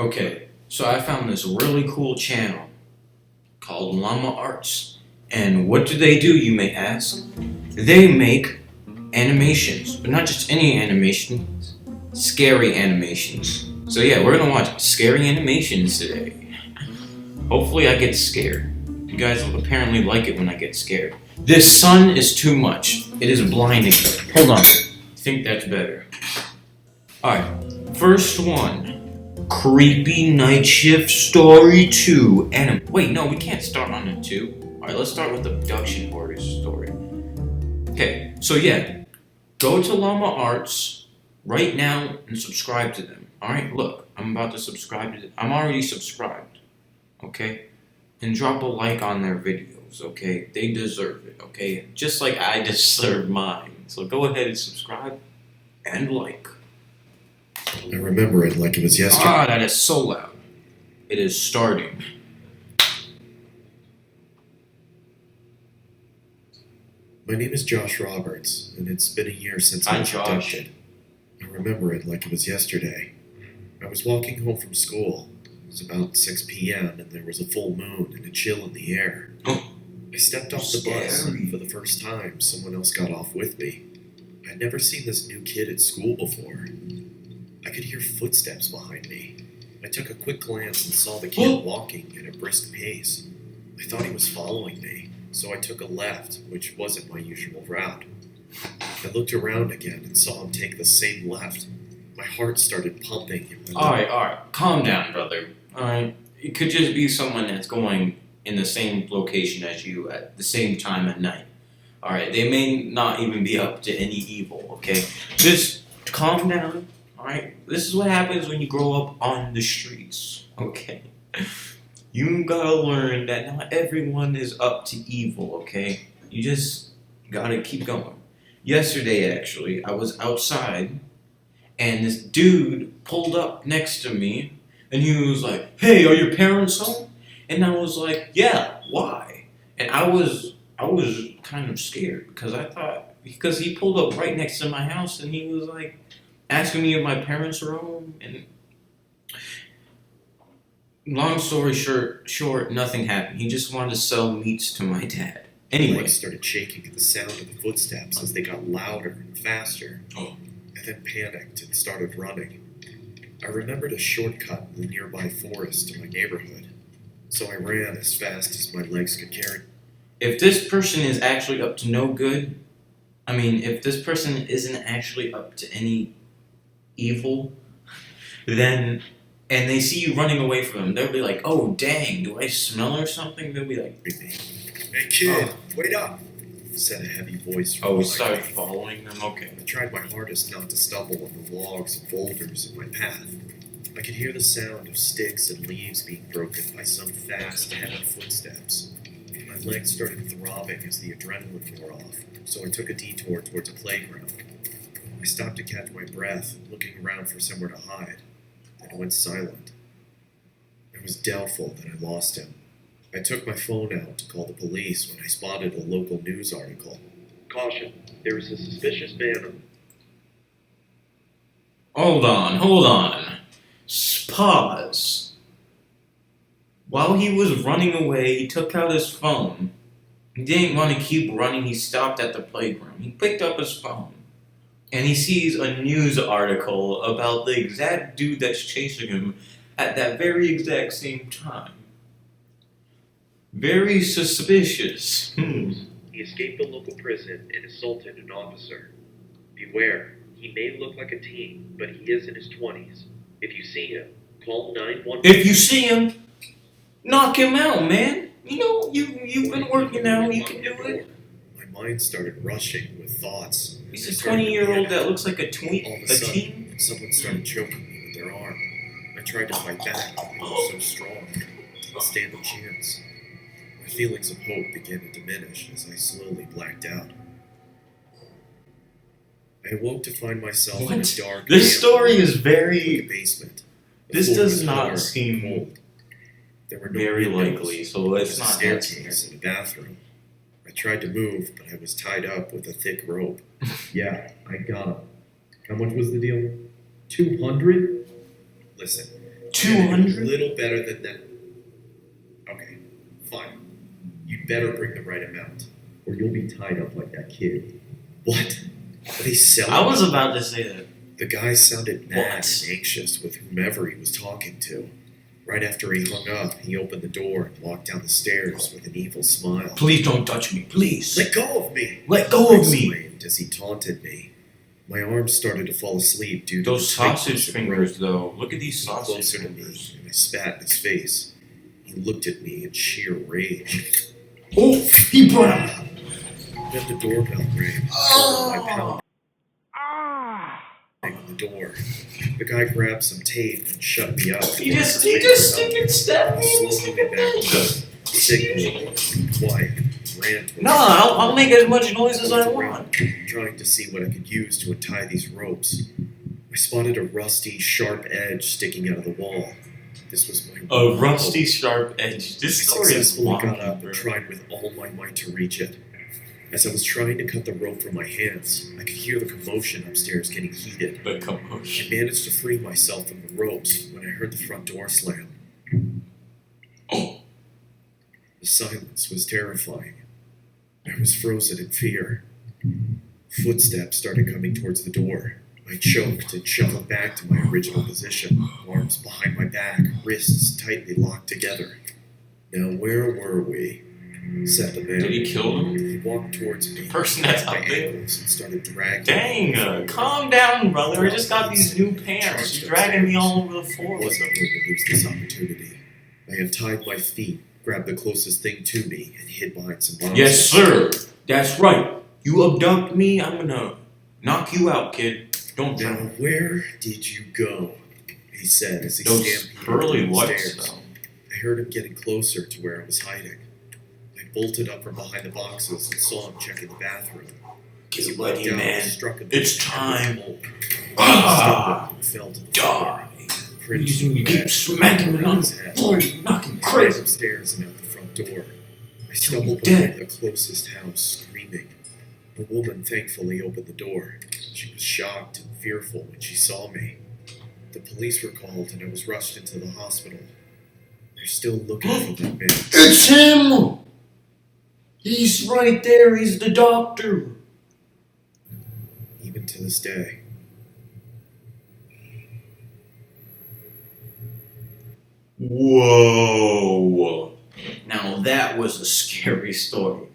Okay, so I found this really cool channel called Llama Arts. And what do, you may ask? They make animations, but not just any animations, scary animations. So yeah, we're gonna watch scary animations today. Hopefully I get scared. You guys apparently like it when I get scared. This sun is too much. It is blinding. Hold on. I think that's better. Alright, first one. Creepy Night Shift Story 2. Wait, no, we can't start on a 2. Alright, let's start with Abduction Horror Story. Okay, so yeah. Go to Llama Arts right now and subscribe to them. Alright, look, I'm about to subscribe to them. I'm already subscribed. Okay? And drop a like on their videos, okay? They deserve it, okay? Just like I deserve mine. So go ahead and subscribe and like. I remember it like it was yesterday. Ah, that is so loud. It is starting. My name is Josh Roberts, and it's been a year since I was abducted. I remember it like it was yesterday. I was walking home from school. It was about 6 p.m., and there was a full moon and a chill in the air. I stepped off the bus, and for the first time, someone else got off with me. I'd never seen this new kid at school before. I could hear footsteps behind me. I took a quick glance and saw the kid walking at a brisk pace. I thought he was following me, so I took a left, which wasn't my usual route. I looked around again and saw him take the same left. My heart started pumping. Alright, calm down, brother. Alright, it could just be someone that's going in the same location as you at the same time at night. Alright, they may not even be up to any evil, okay? Just calm down. Alright, this is what happens when you grow up on the streets, okay? You gotta learn that not everyone is up to evil, okay? You just gotta keep going. Yesterday, actually, I was outside, and this dude pulled up next to me, and he was like, "Hey, are your parents home?" And I was like, "Yeah, why?" And I was kind of scared, because he pulled up right next to my house, and he was like, asking me if my parents were home, and long story short, nothing happened. He just wanted to sell meats to my dad. Anyway. My legs started shaking at the sound of the footsteps as they got louder and faster. I then panicked and started running. I remembered a shortcut in the nearby forest to my neighborhood, so I ran as fast as my legs could carry. If this person is actually up to no good, if this person isn't actually up to any evil, then, and they see you running away from them, they'll be like, "Oh dang, do I smell or something?" They'll be like, "Hey kid, wait up," said a heavy voice from we started following them? Okay. I tried my hardest not to stumble on the logs and boulders in my path. I could hear the sound of sticks and leaves being broken by some fast, heavy footsteps. My legs started throbbing as the adrenaline wore off, so I took a detour towards a playground. I stopped to catch my breath, looking around for somewhere to hide, then went silent. I was doubtful that I lost him. I took my phone out to call the police when I spotted a local news article. "Caution, there is a suspicious man." Hold on. Pause. While he was running away, he took out his phone. He didn't want to keep running, he stopped at the playground. He picked up his phone. And he sees a news article about the exact dude that's chasing him at that very exact same time. Very suspicious. He escaped the local prison and assaulted an officer. Beware, he may look like a teen, but he is in his 20s. If you see him, call 911. If you see him, knock him out, man. You know, you've been working out, you can do it. My mind started rushing with thoughts. He's a 20-year-old that looks like a teen. All of a sudden, someone started choking me with their arm. I tried to fight back, but it was so strong, I didn't stand a chance. My feelings of hope began to diminish as I slowly blacked out. I awoke to find myself in a dark This story is very... basement. This does not seem cold. There were no very windows, likely, so it's not a staircase and a bathroom. I tried to move, but I was tied up with a thick rope. Yeah, I got him. How much was the deal? 200? Listen, 200? A little better than that. Okay, fine. You'd better bring the right amount, or you'll be tied up like that kid. What? Are they selling? I was about to say that. The guy sounded mad What? and anxious with whomever he was talking to. Right after he hung up, he opened the door and walked down the stairs with an evil smile. Please don't touch me, please. Let go of me! Let go I of me. exclaimed as he taunted me. My arms started to fall asleep due to Those the tightness sausage of fingers, rope. though. Look at these He came sausage closer to me, fingers. and I spat in his face. He looked at me in sheer rage. Oh, he brought out. Then the doorbell rang. I pounded on the door. The guy grabbed some tape and shut me up. He just stick and step me in the Slowly back signal, be quiet, ran towards No, I'll make as much noise as I want. trying to see what I could use to untie these ropes. I spotted a rusty, sharp edge sticking out of the wall. This was my A rusty, sharp edge. I This story is successfully got up wonky, and tried with all my might to reach it. As I was trying to cut the rope from my hands, I could hear the commotion upstairs getting heated. The I commotion. managed to free myself from the ropes when I heard the front door slam. Oh. The silence was terrifying. I was frozen in fear. Footsteps started coming towards the door. I choked and shuffled back to my original position, arms behind my back, wrists tightly locked together. Now where were we? Said the man. Did he kill him? He walked towards me, The person that's my out there? ankles, and started dragging Dang, me. calm down, brother. I just got these new pants. You're dragging me all over the floor I with wasn't them. going to lose this opportunity. I untied my feet, grabbed the closest thing to me, and hid behind some boxes. Yes, sir. That's right. You abduct me, I'm gonna knock you out, kid. Don't Now, drown. where did you go? He said as he Those stampeded pearly down the whites, stairs. though. I heard him getting closer to where I was hiding. I bolted up from behind the boxes and saw him checking the bathroom. As he Get walked ready, out, man. I struck him It's with a hammer time. and Ah! stumbled and fell to the floor. Die. Crimson You keep red smacking me around on his the head. floor. You're knocking I ran crazy. upstairs and out the front door. I stumbled dead. behind the closest house, screaming. A woman thankfully opened the door. She was shocked and fearful when she saw me. The police were called and I was rushed into the hospital. They're still looking for that man. It's him! He's right there. He's the doctor. Even to this day. Whoa. Now that was a scary story.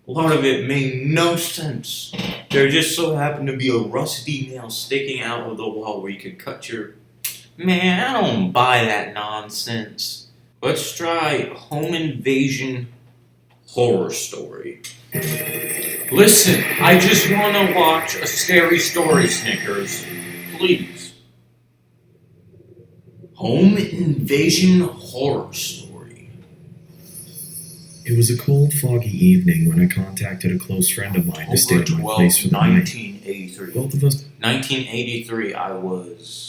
A lot of it made no sense. There just so happened to be a rusty nail sticking out of the wall where you could cut your... Man, I don't buy that nonsense. Let's try home invasion horror story. Listen, I just want to watch a scary story, Snickers. Please. Home invasion horror story. It was a cold, foggy evening when I contacted a close friend of mine to stay October at my 12th, place for the night. 1983. Both of us 1983, I was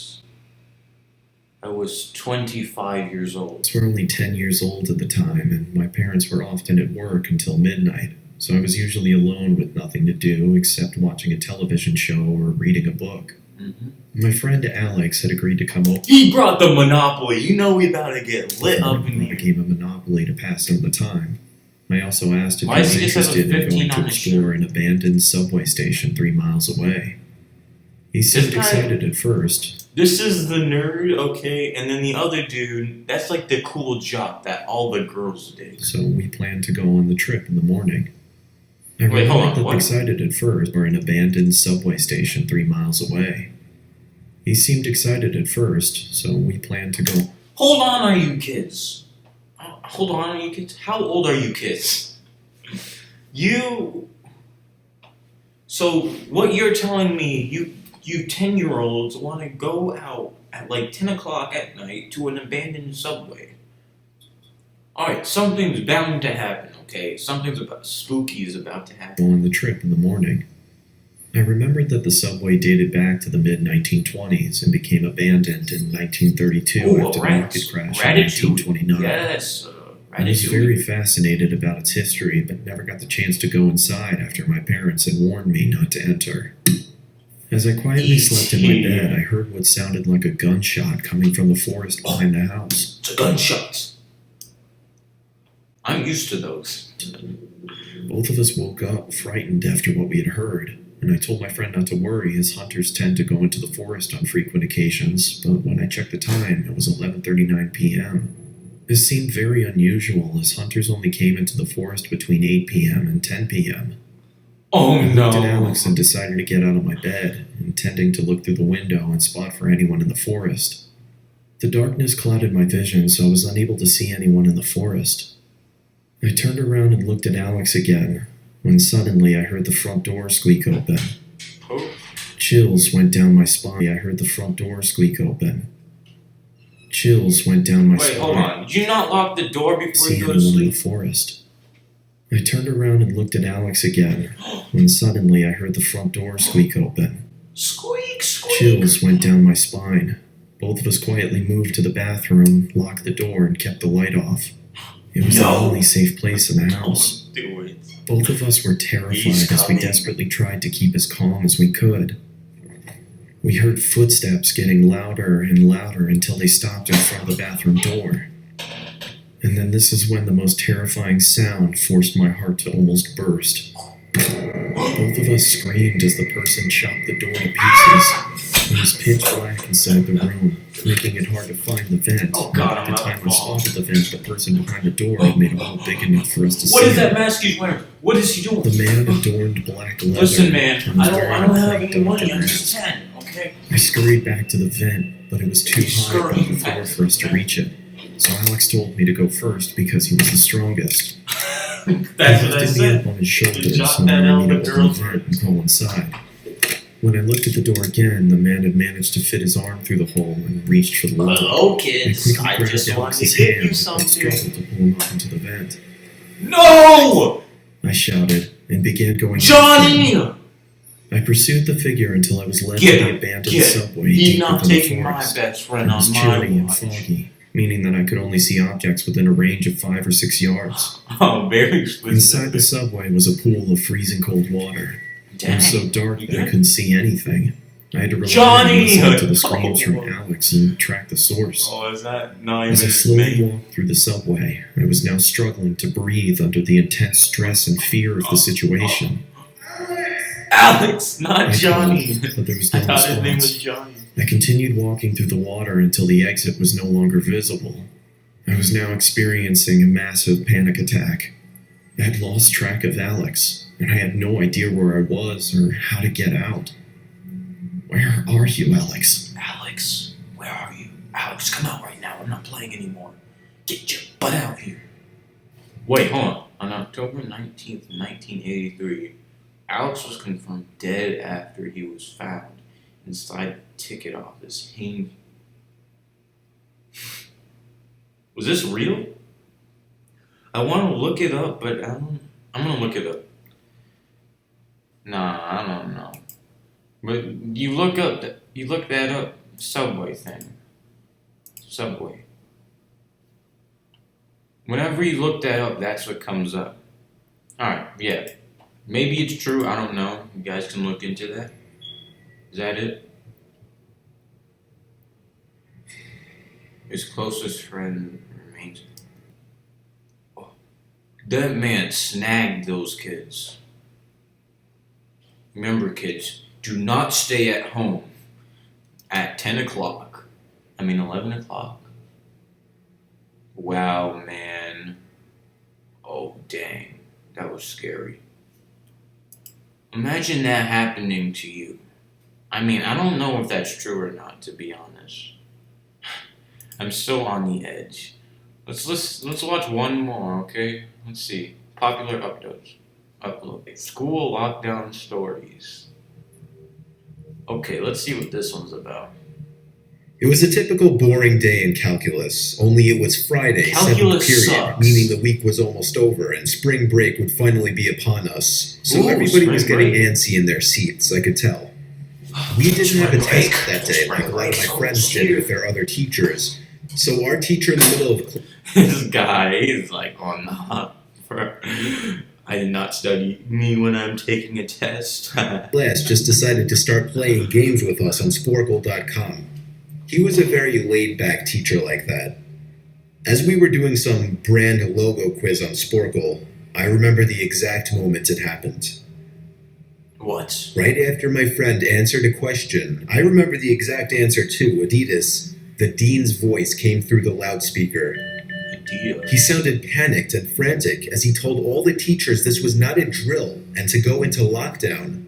25 years old. were only 10 years old at the time, and my parents were often at work until midnight, so I was usually alone with nothing to do except watching a television show or reading a book. Mm-hmm. My friend Alex had agreed to come over He brought the Monopoly. You know we about to get lit up in a here. game of Monopoly to pass out the time. I also asked if Why he does was he just have a interested in 15 going to on his explore an abandoned subway station 3 miles away. He seemed This guy- excited at first. This is the nerd, okay? And then the other dude, that's like the cool jock that all the girls dig. So we planned to go on the trip in the morning. I Wait, hold on, remained what? excited at first for an abandoned subway station 3 miles away. He seemed excited at first, so we planned to go. Hold on, are you kids? Hold on, are you kids? How old are you kids? So what you're telling me, you 10-year-olds want to go out at like 10 o'clock at night to an abandoned subway. Alright, something's bound to happen, okay? Something's spooky is about to happen. On the trip in the morning. I remembered that the subway dated back to the mid-1920s and became abandoned in 1932 Oh, after the market crash in Ratatouille. 1929. Yes, I was Ratatouille. very fascinated about its history, but never got the chance to go inside after my parents had warned me not to enter. As I quietly slept in my bed, I heard what sounded like a gunshot coming from the forest behind the house. It's a gunshot. I'm used to those. Both of us woke up, frightened after what we had heard, and I told my friend not to worry, as hunters tend to go into the forest on frequent occasions, but when I checked the time, it was 11:39 p.m. This seemed very unusual, as hunters only came into the forest between 8 p.m. and 10 p.m. Oh I no. looked at Alex and decided to get out of my bed, intending to look through the window and spot for anyone in the forest. The darkness clouded my vision, so I was unable to see anyone in the forest. I turned around and looked at Alex again, when suddenly I heard the front door squeak open. Oh. Chills went down my spine. I heard the front door squeak open. Chills went down my spine. Wait, hold on. Did you not lock the door before you go to See anyone in the sleep? forest. I turned around and looked at Alex again, when suddenly I heard the front door squeak open. Squeak, squeak. Chills went down my spine. Both of us quietly moved to the bathroom, locked the door, and kept the light off. It was the only safe place in the house. Don't do it. Both of us were terrified as we desperately tried to keep as calm as we could. We heard footsteps getting louder and louder until they stopped in front of the bathroom door. And then this is when the most terrifying sound forced my heart to almost burst. Both of us screamed as the person chopped the door to pieces. It was pitch black inside the room, making it hard to find the vent. Oh God, By the time I spotted the vent, the person behind the door had made a hole big enough for us to see. What is that mask he's wearing? What is he doing? The man adorned black leather. Listen, man, and was I wearing don't a have cranked any up money. I'm mask. just 10, okay? I scurried back to the vent, but it was too high above the floor for us to reach it. So Alex told me to go first because he was the strongest. That's He what I lifted me said. up on his shoulders Jot and that allowed out, me the to girl. open the vent and crawl inside. When I looked at the door again, the man had managed to fit his arm through the hole and reached for the lock. Hello, I kids. quickly I grabbed just wanted Alex's to give hand you and something. struggled to pull him up into the vent. No! I shouted and began going Johnny! after him. I pursued the figure until I was led Get to the him. abandoned Get him. subway He's deep not within the taking my forest. best friend It was on my chilly and watch. foggy, meaning that I could only see objects within a range of 5 or 6 yards. Oh, very specific. Inside the subway was a pool of freezing cold water. It was so dark that I couldn't see anything. I had to rely on Johnny! listening to the screams from Alex and track the source. Oh, is that not As I even slowly me? walked through the subway, I was now struggling to breathe under the intense stress and fear of the situation. Alex, I not called, Johnny. but there was I no thought his name was response. Johnny. I continued walking through the water until the exit was no longer visible. I was now experiencing a massive panic attack. I had lost track of Alex, and I had no idea where I was or how to get out. Where are you, Alex? Alex, where are you? Alex, come out right now. I'm not playing anymore. Get your butt out here. Wait, hold on. On October 19th, 1983, Alex was confirmed dead after he was found inside a ticket office. Was this real? I want to look it up, but I'm going to look it up. Nah, I don't know. But you look that up, subway thing. Subway. Whenever you look that up, that's what comes up. Alright, yeah. Maybe it's true, I don't know. You guys can look into that. Is that it? His closest friend remains. Oh, that man snagged those kids. Remember, kids, do not stay at home at 10 o'clock. 11 o'clock. Wow, man. Oh, dang. That was scary. Imagine that happening to you. I don't know if that's true or not, to be honest. I'm still on the edge. Let's watch one more, okay? Let's see. Popular upload. School lockdown stories. Okay, let's see what this one's about. It was a typical boring day in calculus, only it was Friday, Calculus 7th period, sucks. meaning the week was almost over and spring break would finally be upon us. So Ooh, everybody was spring getting break. antsy in their seats, I could tell. We didn't have a Spring test break. that day like a lot of my Spring friends break. did with their other teachers. So our teacher in the middle of This guy, he's like on the hunt for I did not study me when I'm taking a test. class just decided to start playing games with us on Sporkle.com. He was a very laid-back teacher like that. As we were doing some brand logo quiz on Sporkle, I remember the exact moment it happened. What? Right after my friend answered a question, I remember the exact answer too, Adidas. The dean's voice came through the loudspeaker. Adidas. He sounded panicked and frantic as he told all the teachers this was not a drill and to go into lockdown.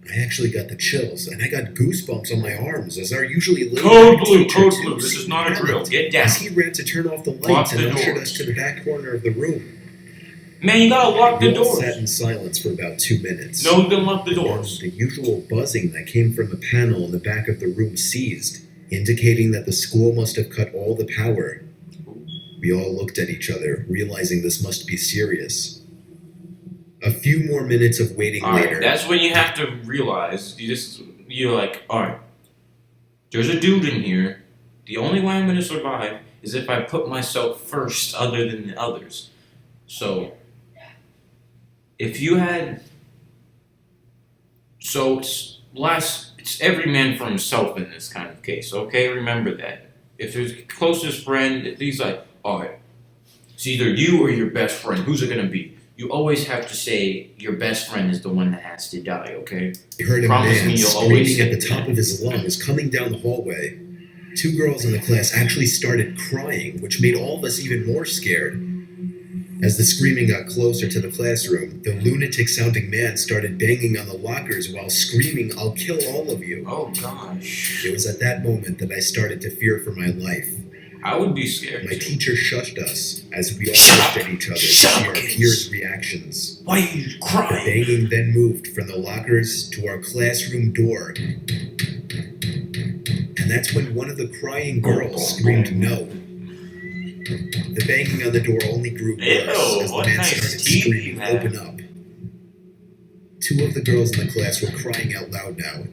I actually got the chills, and I got goosebumps on my arms as our usually late Code teacher blue, too this is seemed not a drill. panicked Get down. as he ran to turn off the Lock lights the and ushered doors. us to the back corner of the room. Man, you gotta lock the We all doors. sat in silence for about 2 minutes. No, you can lock the doors. The usual buzzing that came from the panel in the back of the room ceased, indicating that the school must have cut all the power. We all looked at each other, realizing this must be serious. A few more minutes of waiting Alright, later. that's when you have to realize, you're like, alright, there's a dude in here. The only way I'm gonna survive is if I put myself first other than the others. So, if you had, it's every man for himself in this kind of case, okay? Remember that. If there's a closest friend, he's like, alright, it's either you or your best friend. Who's it gonna be? You always have to say your best friend is the one that has to die, okay? I heard a Promise man me you'll always screaming at say the top that. of his lungs coming down the hallway. 2 girls in the class actually started crying, which made all of us even more scared. As the screaming got closer to the classroom, the lunatic-sounding man started banging on the lockers while screaming, "I'll kill all of you." Oh gosh. It was at that moment that I started to fear for my life. I would be scared. My too. teacher shushed us as we all Shut looked up! at each other to Shut see up, our kids! peers' reactions. Why are you The crying? banging then moved from the lockers to our classroom door. And that's when one of the crying girls screamed no. The banging on the door only grew worse Ew, as the what man nice started teeth you screaming, have. "Open up." 2 of the girls in the class were crying out loud now.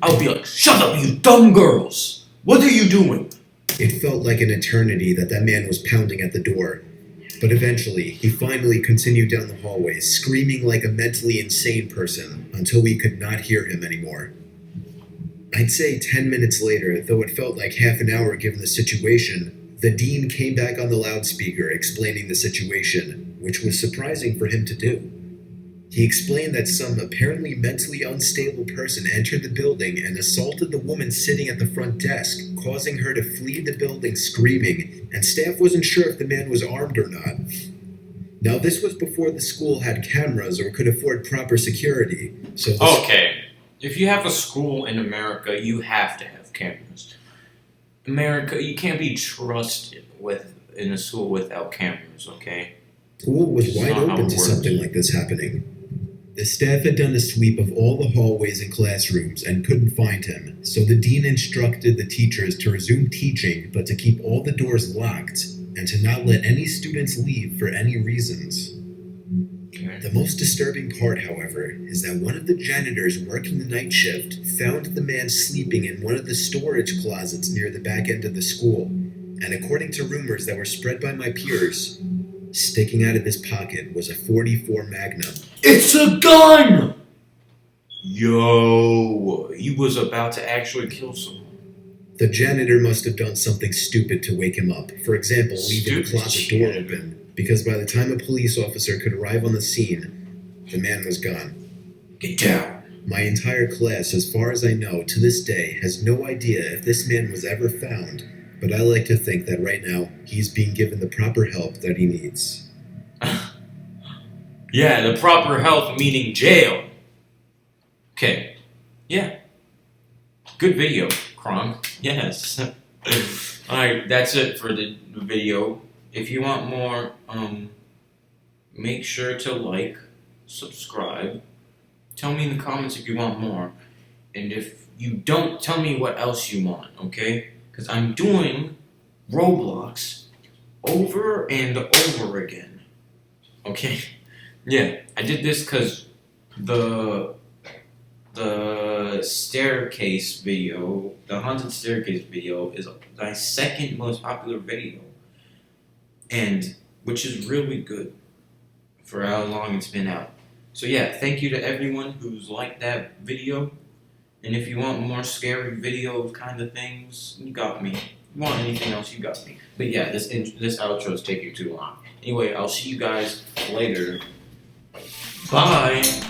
I'll be like, shut up, you dumb girls! What are you doing? It felt like an eternity that man was pounding at the door. But eventually, he finally continued down the hallway, screaming like a mentally insane person until we could not hear him anymore. I'd say 10 minutes later, though it felt like half an hour given the situation, the dean came back on the loudspeaker explaining the situation, which was surprising for him to do. He explained that some apparently mentally unstable person entered the building and assaulted the woman sitting at the front desk, causing her to flee the building screaming, and staff wasn't sure if the man was armed or not. Now, this was before the school had cameras or could afford proper security, so this Okay, if you have a school in America, you have to have cameras. America, you can't be trusted in a school without cameras, okay? school was It's wide not how open it to works. something like this happening. The staff had done a sweep of all the hallways and classrooms and couldn't find him, so the dean instructed the teachers to resume teaching but to keep all the doors locked and to not let any students leave for any reasons. Okay. The most disturbing part, however, is that one of the janitors working the night shift found the man sleeping in one of the storage closets near the back end of the school, and according to rumors that were spread by my peers, sticking out of his pocket was a .44 Magnum. It's a gun! Yo, he was about to actually kill someone. The janitor must have done something stupid to wake him up, for example, leaving the Stupid closet door janitor. open, because by the time a police officer could arrive on the scene, the man was gone. Get down. My entire class, as far as I know, to this day, has no idea if this man was ever found, but I like to think that right now, he's being given the proper help that he needs. Yeah, the proper health meaning jail. Okay. Yeah. Good video, Cronk. Yes. Alright, that's it for the video. If you want more, make sure to like, subscribe. Tell me in the comments if you want more. And if you don't, tell me what else you want, okay? Because I'm doing Roblox over and over again. Okay? Yeah, I did this because the staircase video, the haunted staircase video, is my second most popular video, and which is really good for how long it's been out. So yeah, thank you to everyone who's liked that video. And if you want more scary video kind of things, you got me. If you want anything else, you got me. But yeah, this outro is taking too long. Anyway, I'll see you guys later. Bye!